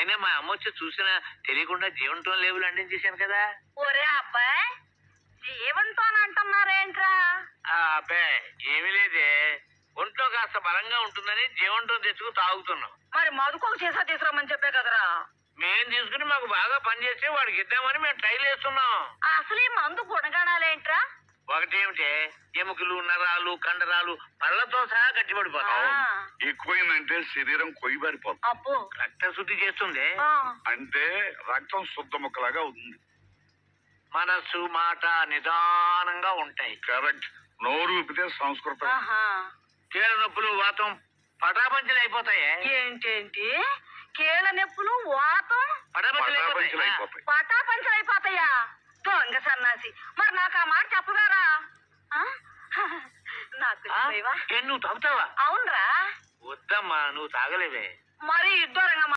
అయినా మా అమ్మ వచ్చి చూసినా తెలియకుండా జీవంతో లేవులు అందించేశాను కదా. ఒరే అబ్బాయి, జీవంతో అంటున్నారేంట్రా? అబ్బాయి ఏమీ లేదే, ఒంట్లో కాస్త బలంగా ఉంటుందని జీవంతో తెచ్చుకు తాగుతున్నాం. మరి మధుకోక చేసా తీసుకురమ్మని చెప్పే కదరా. మేము తీసుకుని మాకు బాగా పనిచేసి వాడికి ఇద్దామని మేము ట్రైల్ చేస్తున్నాం. అసలు ఈ మందు గుణగణాలేంట్రా? ఒకటేమిటే, ఎముకలు, నరాలు, కండరాలు పళ్ళతో సహా గట్టిపడిపోతాం. ఎక్కువైందంటే శరీరం కొయ్యబారిపోతుంది. అప్పు రక్త శుద్ధి చేస్తుంది. అంటే రక్తం శుద్ధ ముక్కలాగా ఉంది. మనస్సు మాట నిదానంగా ఉంటాయి. కరెక్ట్. నోరు ఊపితే సంస్కృతం. కీళ్ళ నొప్పులు వాతం పటాపంచలు అయిపోతాయి. ఏంటేంటి? కీళ్ళ నొప్పులు వాతం పటాపంచలు అయిపోతాయి. పటాపంచలు అయిపోతాయా? దొంగ సన్నాసి, మరి నాకు ఆ మాట చెప్పగారా? నాకు నువ్వు తాగుతావా? అవునరా. వద్దమ్మా, నువ్వు తాగలేవే. మరి ఇద్దరంగా